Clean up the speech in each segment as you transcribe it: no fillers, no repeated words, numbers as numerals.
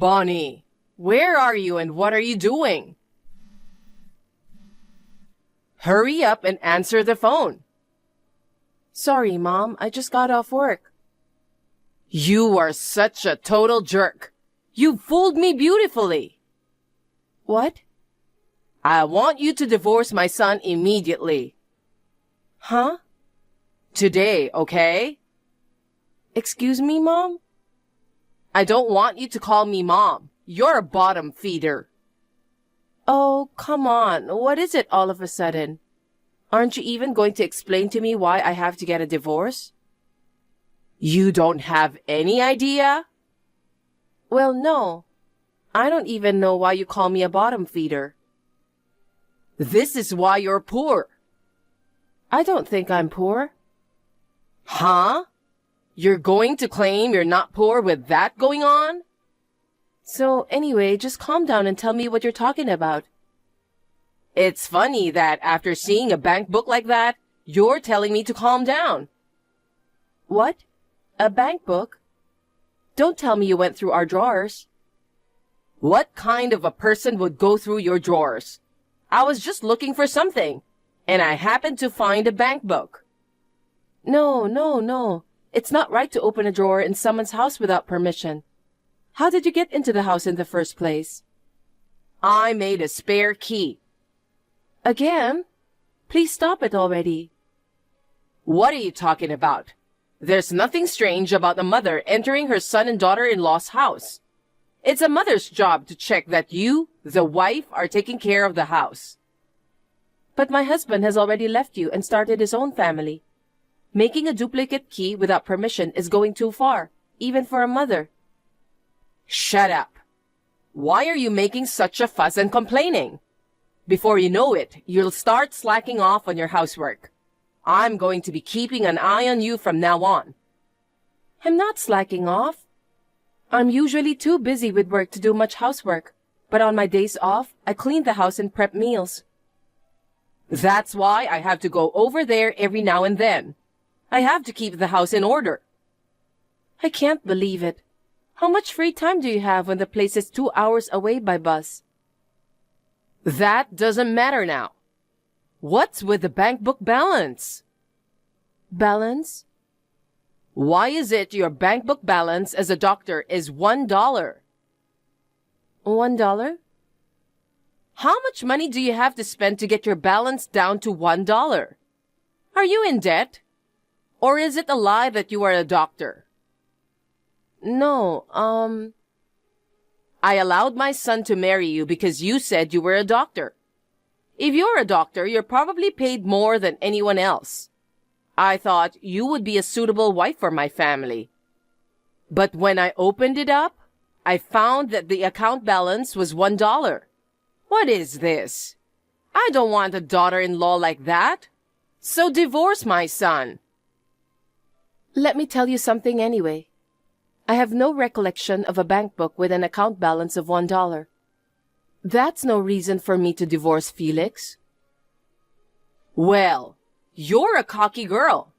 Bonnie, where are you and what are you doing? Hurry up and answer the phone. Sorry, Mom. I just got off work. You are such a total jerk. You fooled me beautifully. What? I want you to divorce my son immediately. Huh? Today, okay? Excuse me, Mom? I don't want you to call me Mom. You're a bottom feeder. Oh, come on. What is it all of a sudden? Aren't you even going to explain to me why I have to get a divorce? You don't have any idea? Well, no. I don't even know why you call me a bottom feeder. This is why you're poor. I don't think I'm poor. Huh? You're going to claim you're not poor with that going on? So anyway, just calm down and tell me what you're talking about. It's funny that after seeing a bank book like that, you're telling me to calm down. What? A bank book? Don't tell me you went through our drawers. What kind of a person would go through your drawers? I was just looking for something, and I happened to find a bank book. No. It's not right to open a drawer in someone's house without permission. How did you get into the house in the first place? I made a spare key. Again? Please stop it already. What are you talking about? There's nothing strange about a mother entering her son and daughter-in-law's house. It's a mother's job to check that you, the wife, are taking care of the house. But my husband has already left you and started his own family. Making a duplicate key without permission is going too far, even for a mother. Shut up. Why are you making such a fuss and complaining? Before you know it, you'll start slacking off on your housework. I'm going to be keeping an eye on you from now on. I'm not slacking off. I'm usually too busy with work to do much housework, but on my days off, I clean the house and prep meals. That's why I have to go over there every now and then. I have to keep the house in order. I can't believe it. How much free time do you have when the place is 2 hours away by bus? That doesn't matter now. What's with the bank book balance? Balance? Why is it your bank book balance as a doctor is $1? $1? How much money do you have to spend to get your balance down to $1? Are you in debt? Or is it a lie that you are a doctor? No, I allowed my son to marry you because you said you were a doctor. If you're a doctor, you're probably paid more than anyone else. I thought you would be a suitable wife for my family. But when I opened it up, I found that the account balance was $1. What is this? I don't want a daughter-in-law like that. So divorce my son. Let me tell you something anyway. I have no recollection of a bank book with an account balance of $1. That's no reason for me to divorce Felix. Well, you're a cocky girl.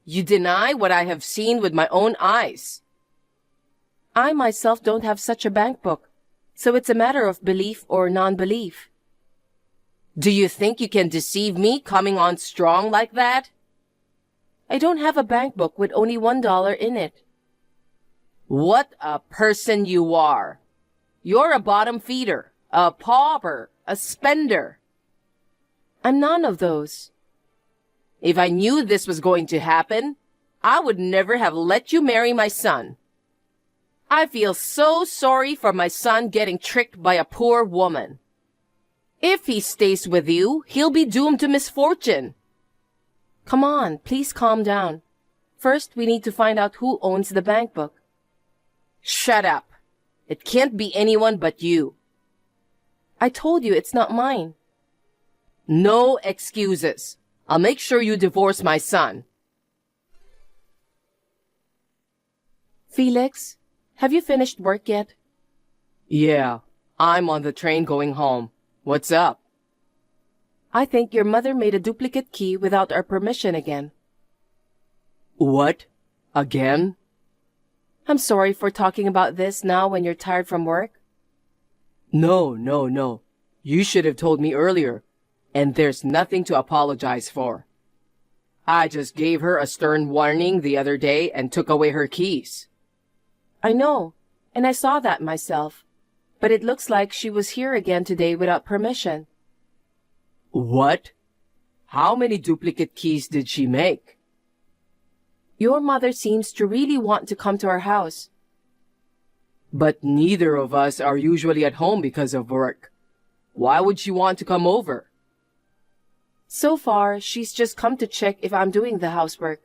You deny what I have seen with my own eyes. I myself don't have such a bank book, so it's a matter of belief or non-belief. Do you think you can deceive me coming on strong like that? I don't have a bank book with only $1 in it. What a person you are. You're a bottom feeder, a pauper, a spender. I'm none of those. If I knew this was going to happen, I would never have let you marry my son. I feel so sorry for my son getting tricked by a poor woman. If he stays with you, he'll be doomed to misfortune. Come on, please calm down. First, we need to find out who owns the bank book. Shut up. It can't be anyone but you. I told you it's not mine. No excuses. I'll make sure you divorce my son. Felix, have you finished work yet? Yeah, I'm on the train going home. What's up? I think your mother made a duplicate key without our permission again. What? Again? I'm sorry for talking about this now when you're tired from work. No. You should have told me earlier, and there's nothing to apologize for. I just gave her a stern warning the other day and took away her keys. I know, and I saw that myself. But it looks like she was here again today without permission. What? How many duplicate keys did she make? Your mother seems to really want to come to our house. But neither of us are usually at home because of work. Why would she want to come over? So far, she's just come to check if I'm doing the housework.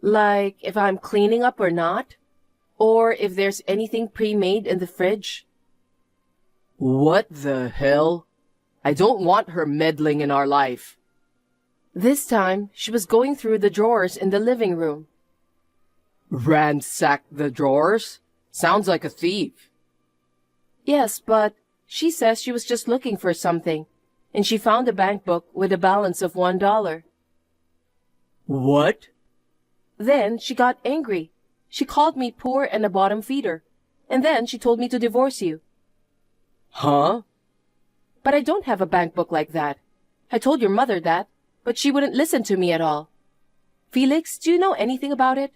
Like if I'm cleaning up or not, or if there's anything pre-made in the fridge. What the hell? I don't want her meddling in our life. This time, she was going through the drawers in the living room. Ransacked the drawers? Sounds like a thief. Yes, but she says she was just looking for something, and she found a bank book with a balance of $1. What? Then she got angry. She called me poor and a bottom feeder, and then she told me to divorce you. Huh? But I don't have a bank book like that. I told your mother that, but she wouldn't listen to me at all. Felix, do you know anything about it?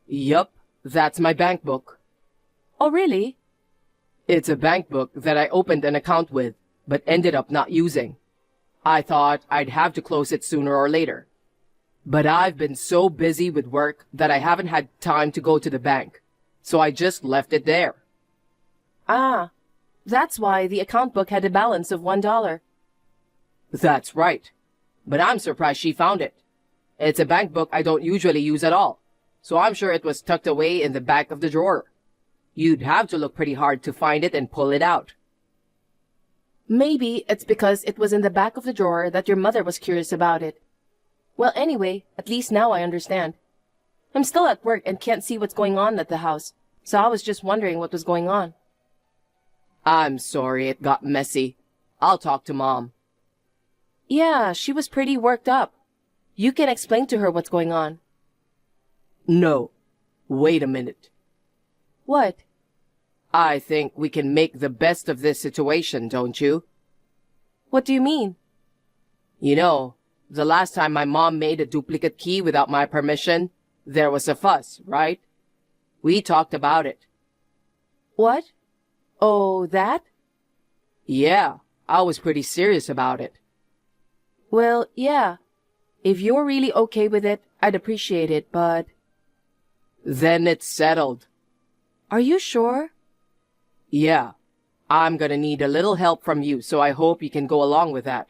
Yup, that's my bank book. Oh, really? It's a bank book that I opened an account with, but ended up not using. I thought I'd have to close it sooner or later. But I've been so busy with work that I haven't had time to go to the bank, so I just left it there. Ah, that's why the account book had a balance of $1. That's right. But I'm surprised she found it. It's a bank book I don't usually use at all, so I'm sure it was tucked away in the back of the drawer. You'd have to look pretty hard to find it and pull it out. Maybe it's because it was in the back of the drawer that your mother was curious about it. Well, anyway, at least now I understand. I'm still at work and can't see what's going on at the house, so I was just wondering what was going on. I'm sorry it got messy. I'll talk to Mom. Yeah, she was pretty worked up. You can explain to her what's going on. No. Wait a minute. What? I think we can make the best of this situation, don't you? What do you mean? You know, the last time my mom made a duplicate key without my permission, there was a fuss, right? We talked about it. What? Oh, that? Yeah, I was pretty serious about it. Well, yeah. If you're really okay with it, I'd appreciate it, but... Then it's settled. Are you sure? Yeah. I'm gonna need a little help from you, so I hope you can go along with that.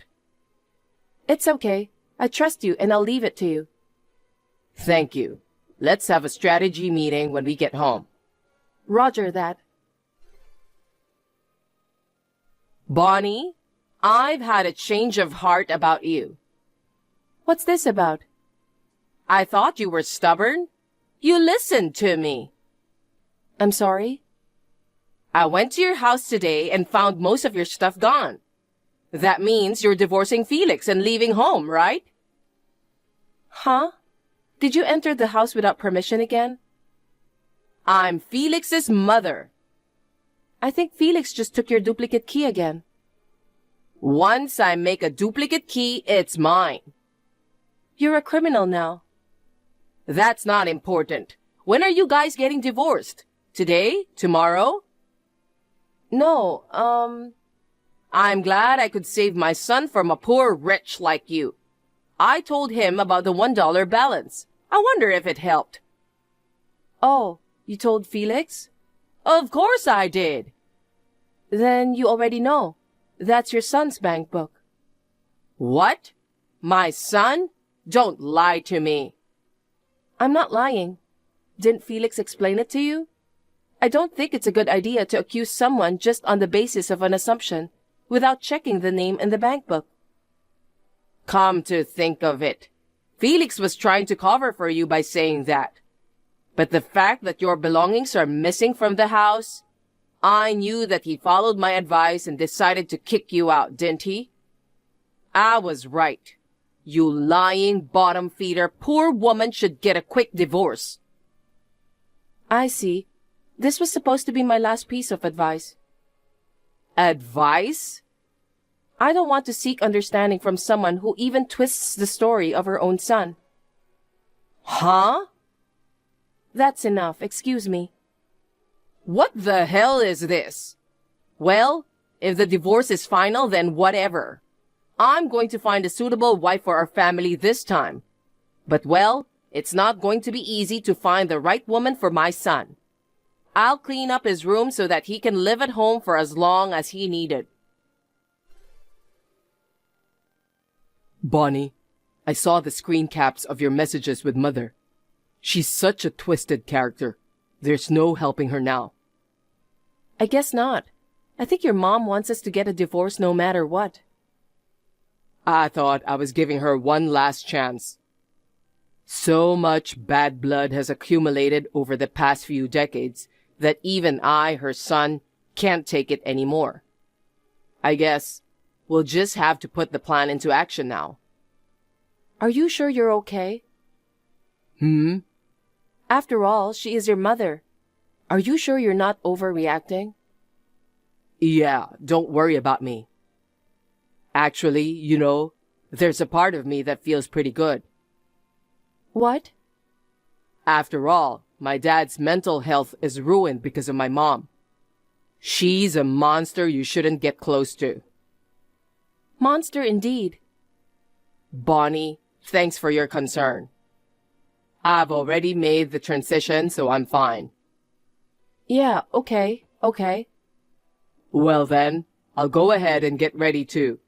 It's okay. I trust you, and I'll leave it to you. Thank you. Let's have a strategy meeting when we get home. Roger that. Bonnie, I've had a change of heart about you. What's this about? I thought you were stubborn. You listened to me. I'm sorry? I went to your house today and found most of your stuff gone. That means you're divorcing Felix and leaving home, right? Huh? Did you enter the house without permission again? I'm Felix's mother. I think Felix just took your duplicate key again. Once I make a duplicate key, it's mine. You're a criminal now. That's not important. When are you guys getting divorced? Today? Tomorrow? No, I'm glad I could save my son from a poor wretch like you. I told him about the $1 balance. I wonder if it helped. Oh, you told Felix? Of course I did. Then you already know. That's your son's bank book. What? My son? Don't lie to me. I'm not lying. Didn't Felix explain it to you? I don't think it's a good idea to accuse someone just on the basis of an assumption, without checking the name in the bank book. Come to think of it, Felix was trying to cover for you by saying that. But the fact that your belongings are missing from the house, I knew that he followed my advice and decided to kick you out, didn't he? I was right. You lying bottom feeder, poor woman should get a quick divorce. I see. This was supposed to be my last piece of advice. Advice? I don't want to seek understanding from someone who even twists the story of her own son. Huh? That's enough. Excuse me. What the hell is this? Well, if the divorce is final, then whatever. I'm going to find a suitable wife for our family this time. But well, it's not going to be easy to find the right woman for my son. I'll clean up his room so that he can live at home for as long as he needed. Bonnie, I saw the screen caps of your messages with Mother. She's such a twisted character. There's no helping her now. I guess not. I think your mom wants us to get a divorce no matter what. I thought I was giving her one last chance. So much bad blood has accumulated over the past few decades that even I, her son, can't take it anymore. I guess we'll just have to put the plan into action now. Are you sure you're okay? After all, she is your mother. Are you sure you're not overreacting? Yeah, don't worry about me. Actually, there's a part of me that feels pretty good. What? After all, my dad's mental health is ruined because of my mom. She's a monster you shouldn't get close to. Monster indeed. Bonnie, thanks for your concern. I've already made the transition, so I'm fine. Yeah, okay. Well then, I'll go ahead and get ready too.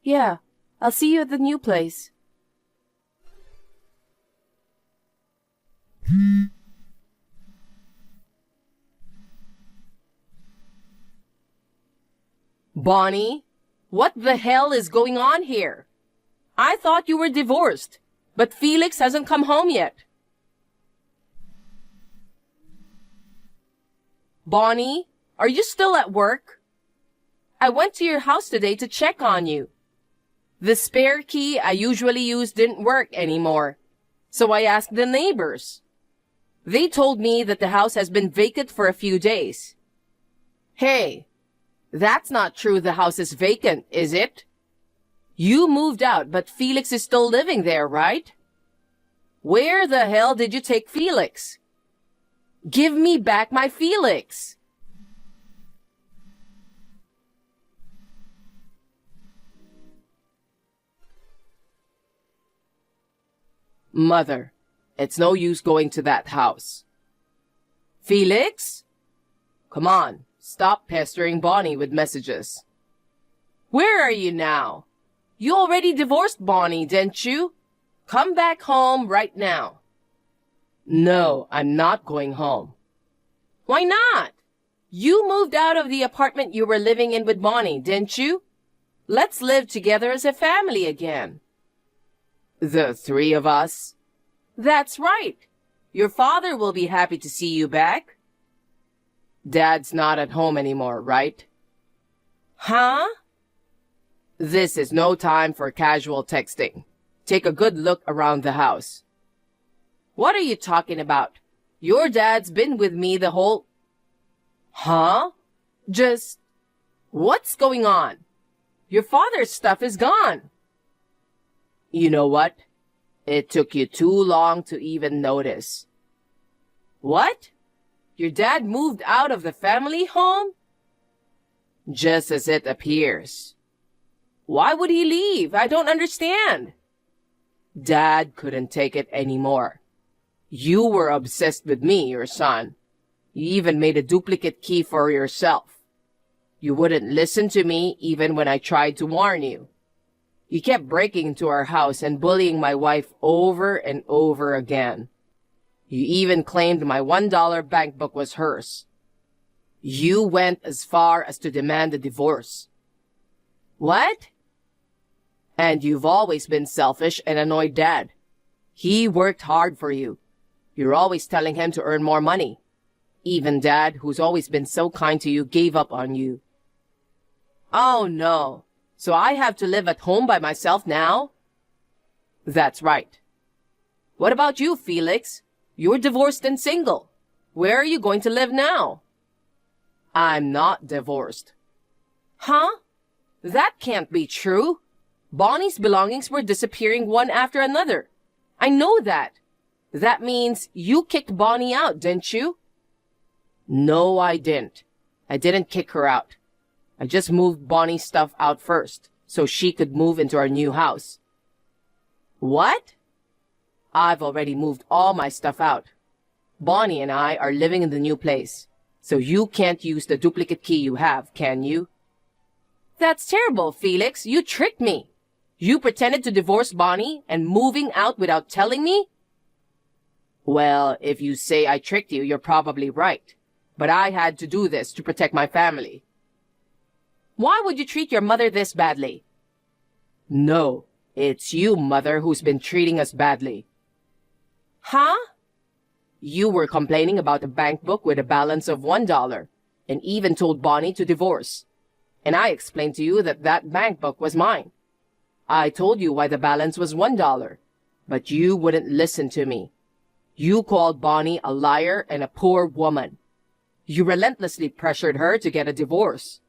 Yeah, I'll see you at the new place. Bonnie, what the hell is going on here? I thought you were divorced, but Felix hasn't come home yet. Bonnie, are you still at work? I went to your house today to check on you. The spare key I usually use didn't work anymore, so I asked the neighbors. They told me that the house has been vacant for a few days. Hey, that's not true the house is vacant, is it? You moved out, but Felix is still living there, right? Where the hell did you take Felix? Give me back my Felix! Mother, it's no use going to that house. Felix? Come on, stop pestering Bonnie with messages. Where are you now? You already divorced Bonnie, didn't you? Come back home right now. No, I'm not going home. Why not? You moved out of the apartment you were living in with Bonnie, didn't you? Let's live together as a family again. The three of us? That's right. Your father will be happy to see you back. Dad's not at home anymore, right? Huh? This is no time for casual texting. Take a good look around the house. What are you talking about? Your dad's been with me the whole... Huh? What's going on? Your father's stuff is gone. You know what? It took you too long to even notice. What? Your dad moved out of the family home? Just as it appears. Why would he leave? I don't understand. Dad couldn't take it anymore. You were obsessed with me, your son. You even made a duplicate key for yourself. You wouldn't listen to me even when I tried to warn you. You kept breaking into our house and bullying my wife over and over again. You even claimed my $1 bank book was hers. You went as far as to demand a divorce. What? And you've always been selfish and annoyed Dad. He worked hard for you. You're always telling him to earn more money. Even Dad, who's always been so kind to you, gave up on you. Oh no. So I have to live at home by myself now? That's right. What about you, Felix? You're divorced and single. Where are you going to live now? I'm not divorced. Huh? That can't be true. Bonnie's belongings were disappearing one after another. I know that. That means you kicked Bonnie out, didn't you? No, I didn't. I didn't kick her out. I just moved Bonnie's stuff out first, so she could move into our new house. What? I've already moved all my stuff out. Bonnie and I are living in the new place, so you can't use the duplicate key you have, can you? That's terrible, Felix. You tricked me. You pretended to divorce Bonnie and moving out without telling me? Well, if you say I tricked you, you're probably right. But I had to do this to protect my family. Why would you treat your mother this badly? No, it's you, Mother, who's been treating us badly. Huh? You were complaining about a bank book with a balance of $1 and even told Bonnie to divorce. And I explained to you that that bank book was mine. I told you why the balance was $1, but you wouldn't listen to me. You called Bonnie a liar and a poor woman. You relentlessly pressured her to get a divorce.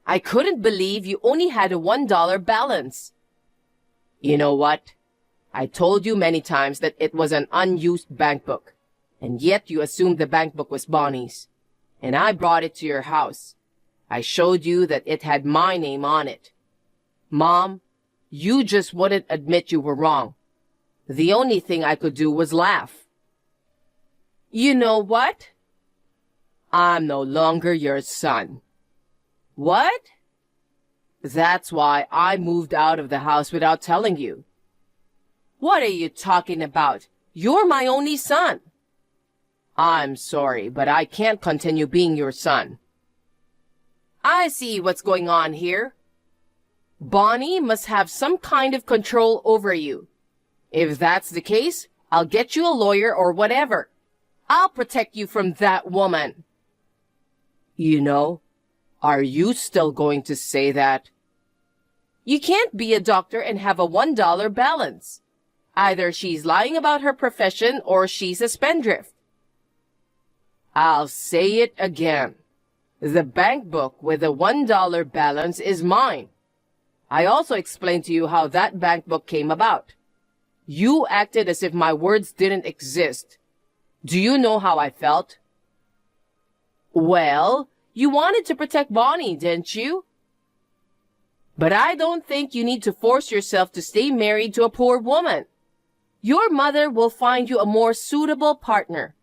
I couldn't believe you only had a $1 balance. You know what? I told you many times that it was an unused bank book, and yet you assumed the bank book was Bonnie's. And I brought it to your house. I showed you that it had my name on it. Mom, you just wouldn't admit you were wrong. The only thing I could do was laugh. You know what? I'm no longer your son. What? That's why I moved out of the house without telling you. What are you talking about? You're my only son. I'm sorry, but I can't continue being your son. I see what's going on here. Bonnie must have some kind of control over you. If that's the case, I'll get you a lawyer or whatever. I'll protect you from that woman. You know, are you still going to say that? You can't be a doctor and have a $1 balance. Either she's lying about her profession or she's a spendthrift. I'll say it again. The bank book with the $1 balance is mine. I also explained to you how that bank book came about. You acted as if my words didn't exist. Do you know how I felt? Well, you wanted to protect Bonnie, didn't you? But I don't think you need to force yourself to stay married to a poor woman. Your mother will find you a more suitable partner.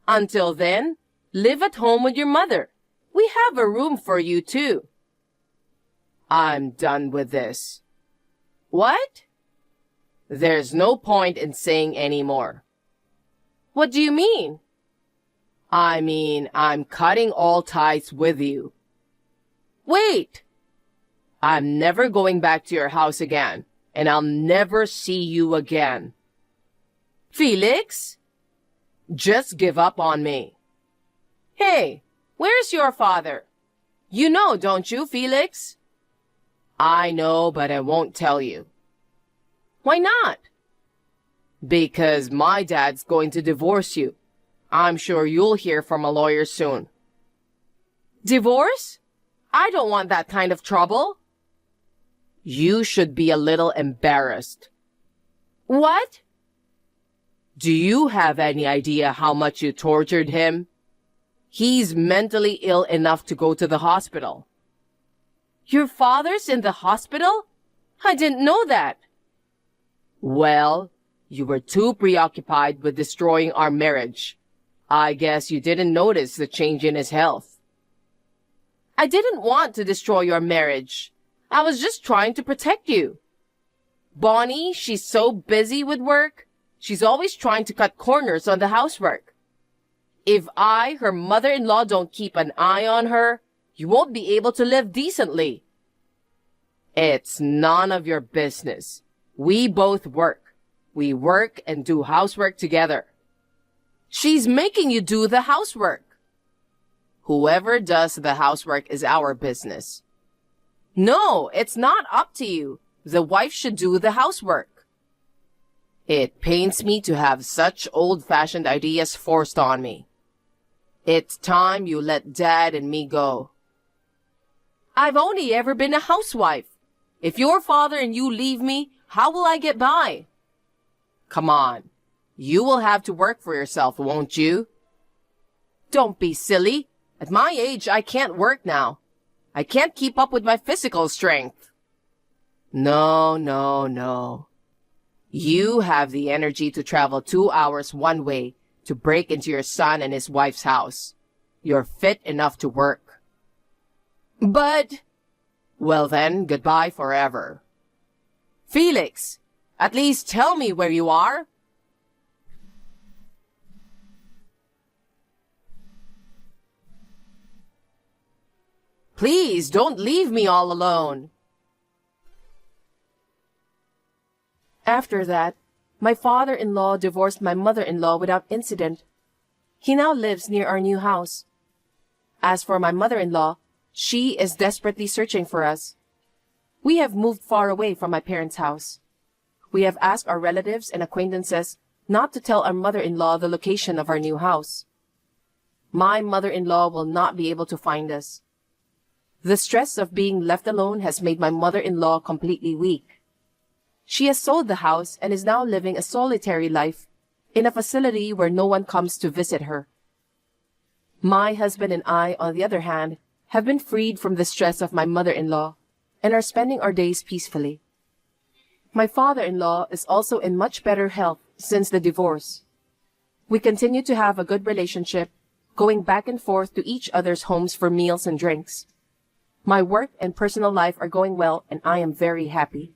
Until then, live at home with your mother. We have a room for you too. I'm done with this. What? There's no point in saying any more. What do you mean? I mean, I'm cutting all ties with you. Wait! I'm never going back to your house again, and I'll never see you again. Felix? Just give up on me. Hey, where's your father? You know, don't you, Felix? I know, but I won't tell you. Why not? Because my dad's going to divorce you. I'm sure you'll hear from a lawyer soon. Divorce? I don't want that kind of trouble. You should be a little embarrassed. What? Do you have any idea how much you tortured him? He's mentally ill enough to go to the hospital. Your father's in the hospital? I didn't know that. Well, you were too preoccupied with destroying our marriage. I guess you didn't notice the change in his health. I didn't want to destroy your marriage. I was just trying to protect you. Bonnie, she's so busy with work. She's always trying to cut corners on the housework. If I, her mother-in-law, don't keep an eye on her, you won't be able to live decently. It's none of your business. We both work. We work and do housework together. She's making you do the housework. Whoever does the housework is our business. No, it's not up to you. The wife should do the housework. It pains me to have such old-fashioned ideas forced on me. It's time you let Dad and me go. I've only ever been a housewife. If your father and you leave me, how will I get by? Come on. You will have to work for yourself, won't you? Don't be silly. At my age, I can't work now. I can't keep up with my physical strength. No, no, no. You have the energy to travel 2 hours one way to break into your son and his wife's house. You're fit enough to work. But... Well then, goodbye forever. Felix, at least tell me where you are. Please, don't leave me all alone. After that, my father-in-law divorced my mother-in-law without incident. He now lives near our new house. As for my mother-in-law, she is desperately searching for us. We have moved far away from my parents' house. We have asked our relatives and acquaintances not to tell our mother-in-law the location of our new house. My mother-in-law will not be able to find us. The stress of being left alone has made my mother-in-law completely weak. She has sold the house and is now living a solitary life in a facility where no one comes to visit her. My husband and I, on the other hand, have been freed from the stress of my mother-in-law and are spending our days peacefully. My father-in-law is also in much better health since the divorce. We continue to have a good relationship, going back and forth to each other's homes for meals and drinks. My work and personal life are going well, and I am very happy.